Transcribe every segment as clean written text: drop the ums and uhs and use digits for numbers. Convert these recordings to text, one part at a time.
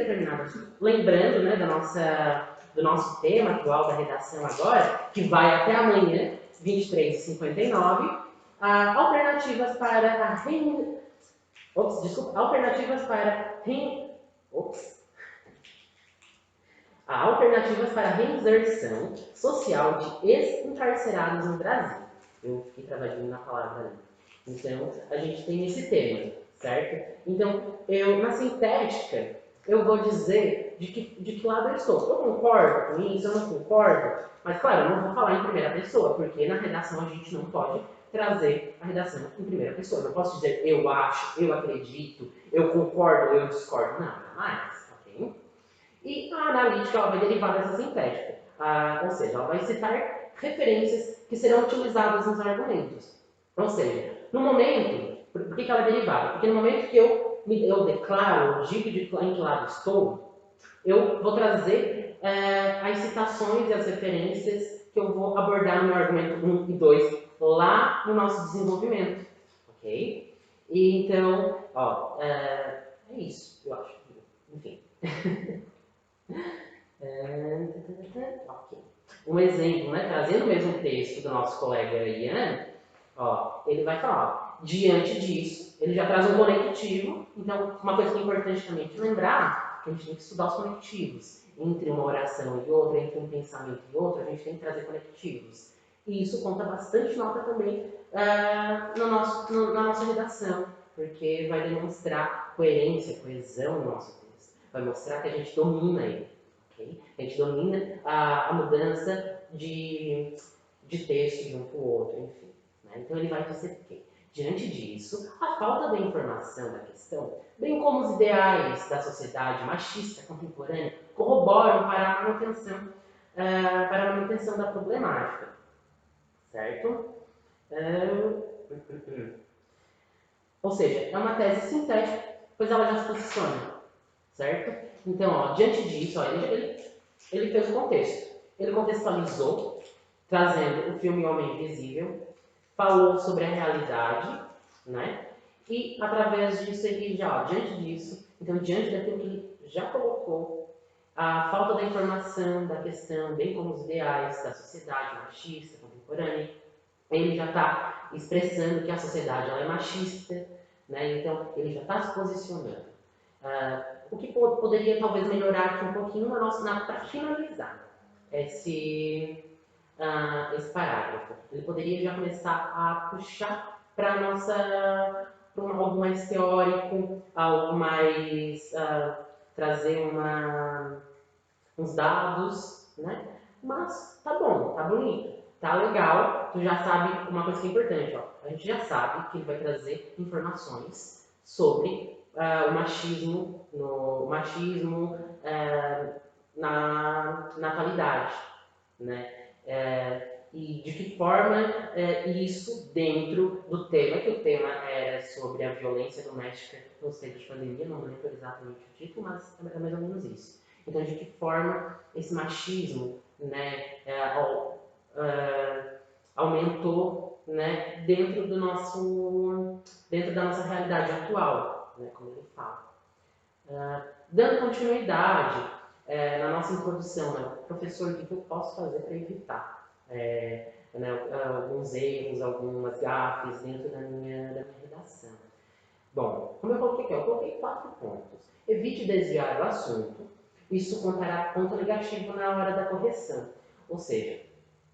determinadas, lembrando, né, do nosso tema atual da redação agora, que vai até amanhã, 23h59, alternativas para alternativas para reinserção social de ex-encarcerados no Brasil. Eu fiquei travadinho na palavra ali. Então, a gente tem esse tema, certo? Então, na sintética, eu vou dizer de que lado eu estou. Eu concordo com isso, eu não concordo, mas, claro, eu não vou falar em primeira pessoa, porque na redação a gente não pode trazer a redação em primeira pessoa. Eu não posso dizer eu acho, eu acredito, eu concordo, eu discordo. Não, jamais, ok? E a analítica ela vai derivar dessa sintética, ou seja, ela vai citar referências que serão utilizadas nos argumentos. Ou seja, no momento, por que ela é derivada? Porque no momento que eu declaro, eu digo em que lado estou, eu vou trazer as citações e as referências que eu vou abordar no meu argumento 1 e 2 lá no nosso desenvolvimento, ok? E então, é isso, eu acho. Enfim. Okay. Um exemplo, né, trazendo o mesmo texto do nosso colega Ian, ele vai falar, diante disso, ele já traz um conectivo, então uma coisa que é importante também de lembrar, que a gente tem que estudar os conectivos. Entre uma oração e outra, entre um pensamento e outro, a gente tem que trazer conectivos. E isso conta bastante nota também na nossa redação, porque vai demonstrar coerência, coesão no nosso texto. Vai mostrar que a gente domina ele. Okay? A gente domina a mudança de texto de um para o outro, enfim. Né? Então ele vai dizer que, diante disso, a falta da informação da questão, bem como os ideais da sociedade machista contemporânea, corroboram para a manutenção da problemática. Certo? Ou seja, é uma tese sintética, pois ela já se posiciona. Certo? Então, diante disso, ele fez o contexto. Ele contextualizou, trazendo o filme Homem Invisível, falou sobre a realidade, né? E, através disso, ele já, diante disso, então, diante daquilo que ele já colocou, a falta da informação da questão, bem como os ideais da sociedade machista contemporânea, ele já está expressando que a sociedade ela é machista, né? Então, ele já está se posicionando. O que poderia talvez melhorar aqui um pouquinho para finalizar esse parágrafo. Ele poderia já começar a puxar para algo mais teórico, algo mais trazer uns dados, né? Mas tá bom, tá bonito, tá legal. Tu já sabe uma coisa que é importante, a gente já sabe que ele vai trazer informações sobre o machismo, na natalidade, né? E de que forma isso dentro do tema, que o tema era sobre a violência doméstica nos tempos de pandemia, não lembro exatamente o título, mas é mais ou menos isso. Então, de que forma esse machismo, né, aumentou, né, dentro da nossa realidade atual, né, como ele fala. Dando continuidade na nossa introdução, né, professor, o que eu posso fazer para evitar alguns erros, algumas gafes dentro da minha redação? Bom, como eu coloquei aqui? Eu coloquei 4 pontos. Evite desviar o assunto. Isso contará ponto negativo na hora da correção. Ou seja,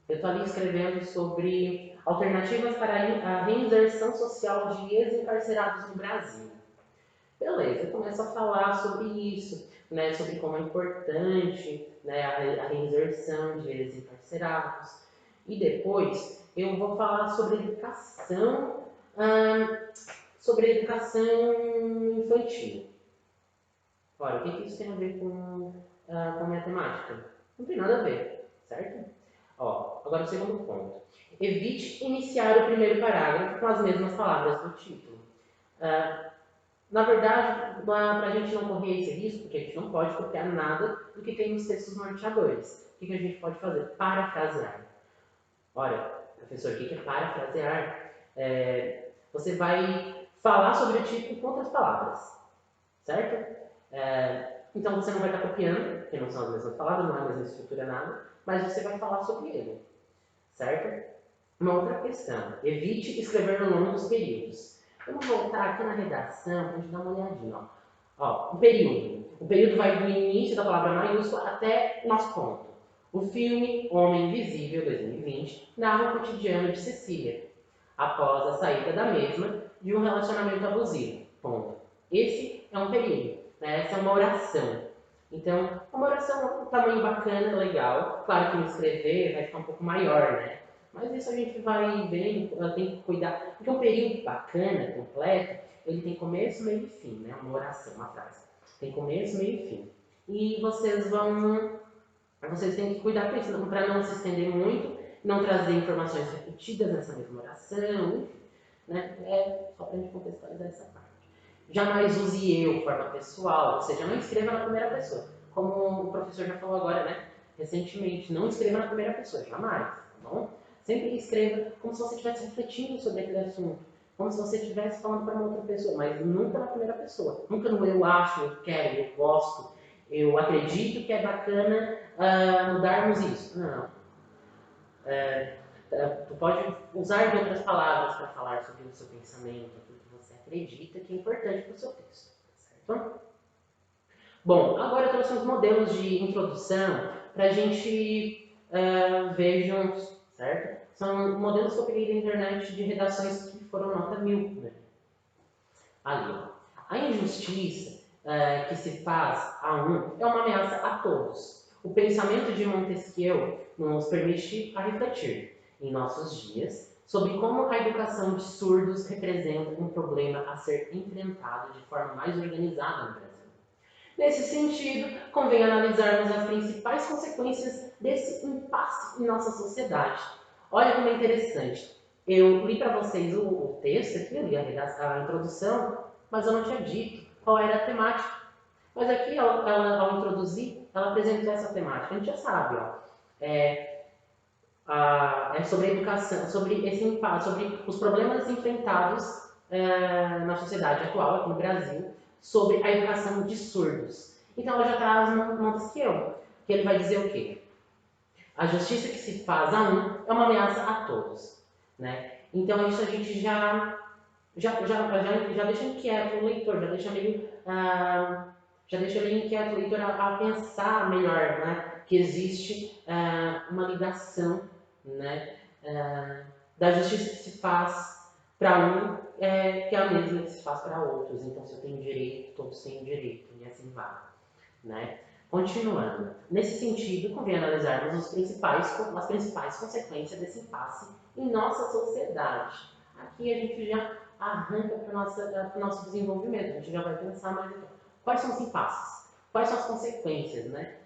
eu estou ali escrevendo sobre alternativas para a reinserção social de ex-encarcerados no Brasil. Beleza, eu começo a falar sobre isso, né, sobre como é importante, né, a reinserção de ex-encarcerados. E depois eu vou falar sobre educação infantil. Ora, o que isso tem a ver com matemática? Não tem nada a ver, certo? Agora o segundo ponto. Evite iniciar o primeiro parágrafo com as mesmas palavras do título. Na verdade, para a gente não correr esse risco, porque a gente não pode copiar nada do que tem nos textos norteadores. O que a gente pode fazer? Parafrasear. Ora, professor, o que é parafrasear? Você vai falar sobre o título com outras palavras, certo? Então você não vai estar copiando, porque não são as mesmas palavras, não é a mesma estrutura, nada, mas você vai falar sobre ele, certo? Uma outra questão, evite escrever no longo dos períodos. Vamos voltar aqui na redação para a gente dar uma olhadinha. Ó, o período. O período vai do início da palavra maiúscula até o nosso ponto. O filme Homem Invisível, 2020, narra o cotidiano de Cecília, após a saída da mesma de um relacionamento abusivo. Ponto. Esse é um período, né? Essa é uma oração. Então, uma oração é um tamanho bacana, legal. Claro que no escrever vai ficar um pouco maior, né? Mas isso a gente vai vendo, tem que cuidar. Porque um período bacana, completo, ele tem começo, meio e fim, né? Uma oração, uma frase. Tem começo, meio e fim. E vocês têm que cuidar com isso, para não se estender muito, não trazer informações repetidas nessa mesma oração, enfim, né? É só para a gente contextualizar essa parte. Jamais use eu, forma pessoal, ou seja, não escreva na primeira pessoa. Como o professor já falou agora, né? Recentemente, não escreva na primeira pessoa, jamais, tá bom? Sempre escreva como se você estivesse refletindo sobre aquele assunto, como se você estivesse falando para uma outra pessoa, mas nunca na primeira pessoa. Nunca no eu acho, eu quero, eu gosto, eu acredito que é bacana mudarmos isso. Não. Tu pode usar de outras palavras para falar sobre o seu pensamento, aquilo que você acredita que é importante para o seu texto, certo? Bom, agora eu trouxe uns modelos de introdução para a gente ver juntos, certo? São modelos que eu peguei da internet de redações que foram nota 1000, né? Ali, ó. A injustiça que se faz a um é uma ameaça a todos. O pensamento de Montesquieu nos permite a refletir, em nossos dias, sobre como a educação de surdos representa um problema a ser enfrentado de forma mais organizada no Brasil. Nesse sentido, convém analisarmos as principais consequências desse impasse em nossa sociedade. Olha como é interessante. Eu li para vocês o texto aqui, eu li a introdução, mas eu não tinha dito qual era a temática. Mas aqui, ao introduzir, ela apresentou essa temática. A gente já sabe, ó. É sobre a educação, sobre esse impasse, sobre os problemas enfrentados na sociedade atual, aqui no Brasil, sobre a educação de surdos. Então ela já traz Montesquieu, que ele vai dizer o quê? A justiça que se faz a um é uma ameaça a todos, né? Então isso a gente já deixa inquieto o leitor, já deixa meio inquieto o leitor a pensar melhor, né? Que existe uma ligação, né? Da justiça que se faz para um que é a mesma que se faz para outros. Então, se eu tenho direito, todos têm direito, e assim vai, né? Continuando. Nesse sentido, convém analisarmos as principais consequências desse impasse em nossa sociedade. Aqui a gente já arranca para o nosso desenvolvimento, a gente já vai pensar mais então. Quais são os impasses? Quais são as consequências, né,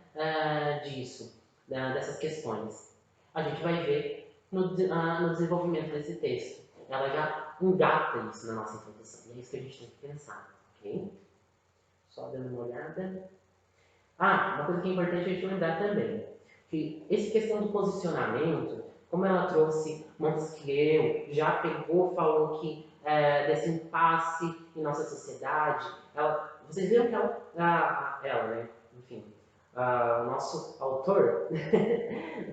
disso, dessas questões? A gente vai ver no desenvolvimento desse texto. Ela já engata isso na nossa introdução. E é isso que a gente tem que pensar, ok? Só dando uma olhada. Uma coisa que é importante a gente lembrar também, que essa questão do posicionamento, como ela trouxe Montesquieu, já pegou, falou que desse impasse em nossa sociedade, vocês viram que ela, né? Enfim, o nosso autor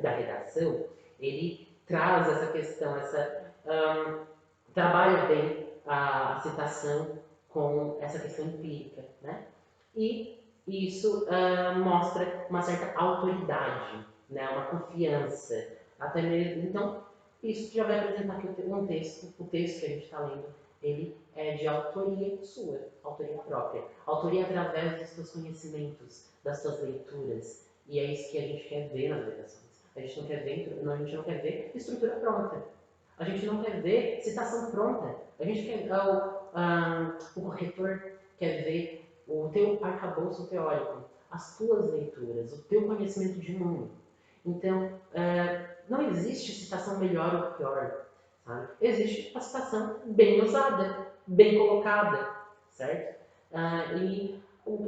da redação, ele traz essa questão, trabalha bem a citação com essa questão empírica, né? E isso mostra uma certa autoridade, né? Uma confiança, até mesmo. Então, isso já vai apresentar aqui um texto, o texto que a gente está lendo, ele é de autoria sua, autoria própria. Autoria através dos seus conhecimentos, das suas leituras. E é isso que a gente quer ver nas redações. A gente não quer ver estrutura pronta. A gente não quer ver citação pronta. A gente quer, o corretor quer ver o teu arcabouço teórico, as tuas leituras, o teu conhecimento de mundo. Então, não existe citação melhor ou pior, sabe? Existe a citação bem usada, bem colocada, certo? E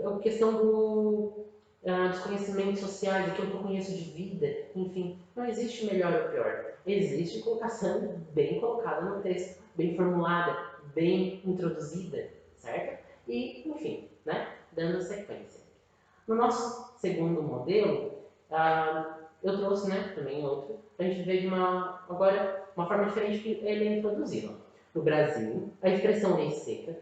a questão dos conhecimentos sociais, aquilo que eu conheço de vida, enfim, não existe melhor ou pior. Existe colocação bem colocada no texto, bem formulada, bem introduzida, certo? E, enfim, né? Dando sequência. No nosso segundo modelo, eu trouxe, né, também outro, a gente vê agora uma forma diferente que ele é introduzido. No Brasil, a expressão lei seca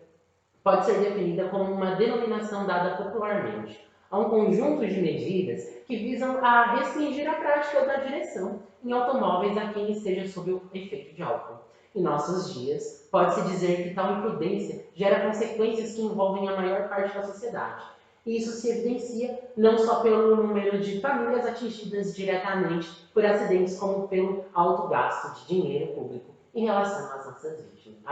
pode ser definida como uma denominação dada popularmente a um conjunto de medidas que visam a restringir a prática da direção em automóveis a quem esteja sob o efeito de álcool. Em nossos dias, pode-se dizer que tal imprudência gera consequências que envolvem a maior parte da sociedade. E isso se evidencia não só pelo número de famílias atingidas diretamente por acidentes, como pelo alto gasto de dinheiro público em relação a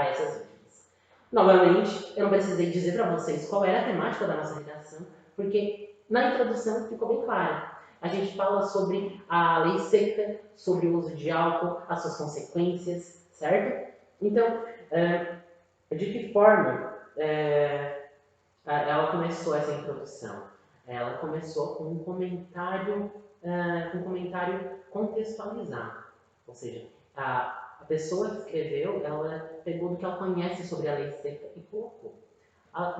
essas vítimas. Novamente, eu não precisei dizer para vocês qual era a temática da nossa redação, porque na introdução ficou bem claro. A gente fala sobre a lei seca, sobre o uso de álcool, as suas consequências, certo? Então, de que forma ela começou essa introdução? Ela começou com um comentário contextualizado, ou seja, a pessoa que escreveu, ela pegou do que ela conhece sobre a lei seca e colocou.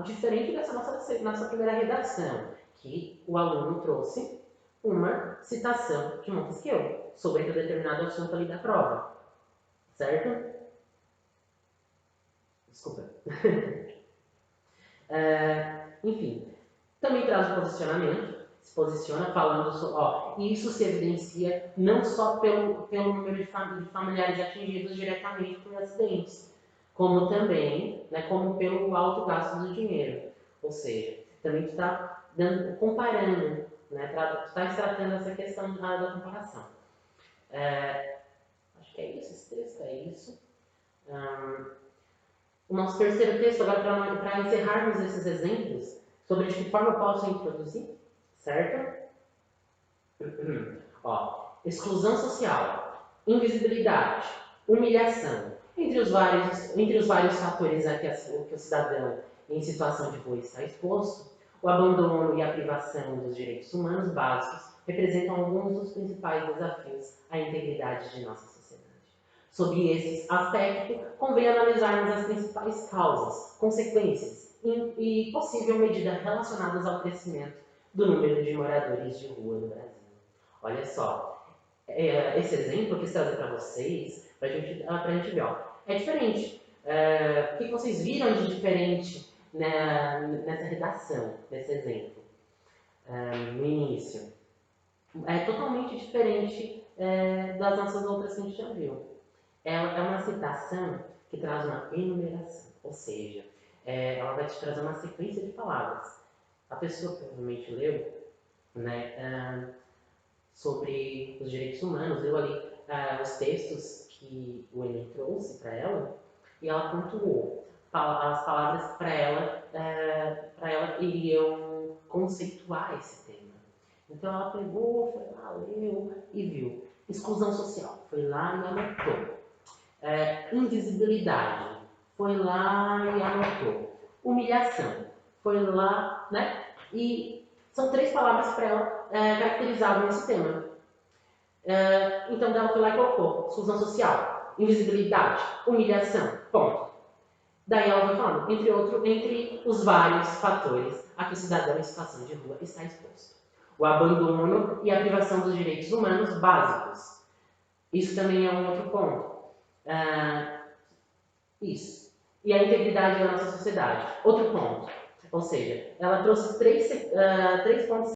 Diferente dessa nossa primeira redação, que o aluno trouxe uma citação de Montesquieu sobre um determinado assunto ali da prova, certo? Desculpa. Enfim, também traz um posicionamento, se posiciona falando sobre, e isso se evidencia não só pelo número de familiares atingidos diretamente por acidentes, como também, né, como pelo alto gasto do dinheiro. Ou seja, também tu está comparando, né, tu está tratando essa questão da comparação. Acho que é isso, esse texto é isso. O nosso terceiro texto, agora para encerrarmos esses exemplos, sobre de que forma eu posso introduzir, certo? Exclusão social, invisibilidade, humilhação, entre os vários fatores a que o cidadão em situação de rua está exposto, o abandono e a privação dos direitos humanos básicos representam alguns dos principais desafios à integridade de nossa sociedade. Sob esse aspecto, convém analisarmos as principais causas, consequências e possível medida relacionadas ao crescimento do número de moradores de rua no Brasil. Olha só, esse exemplo que eu trazer para vocês, para a gente ver, é diferente. O que vocês viram de diferente nessa redação, nesse exemplo, no início? É totalmente diferente das nossas outras que a gente já viu. É uma citação que traz uma enumeração, ou seja, ela vai te trazer uma sequência de palavras. A pessoa provavelmente leu, né, sobre os direitos humanos, leu ali os textos que o Enem trouxe para ela, e ela pontuou as palavras que para ela iriam conceituar esse tema. Então ela pegou, foi lá, leu e viu. Exclusão social, foi lá e anotou. Invisibilidade, foi lá e anotou. Humilhação, foi lá, né? E são 3 palavras para ela caracterizadas nesse tema. Então ela foi lá e colocou exclusão social, invisibilidade, humilhação, ponto. Daí ela vai falando, entre os vários fatores a que o cidadão em situação de rua está exposto. O abandono e a privação dos direitos humanos básicos. Isso também é um outro ponto. Isso. E a integridade da nossa sociedade. Outro ponto. Ou seja, ela trouxe 3 pontos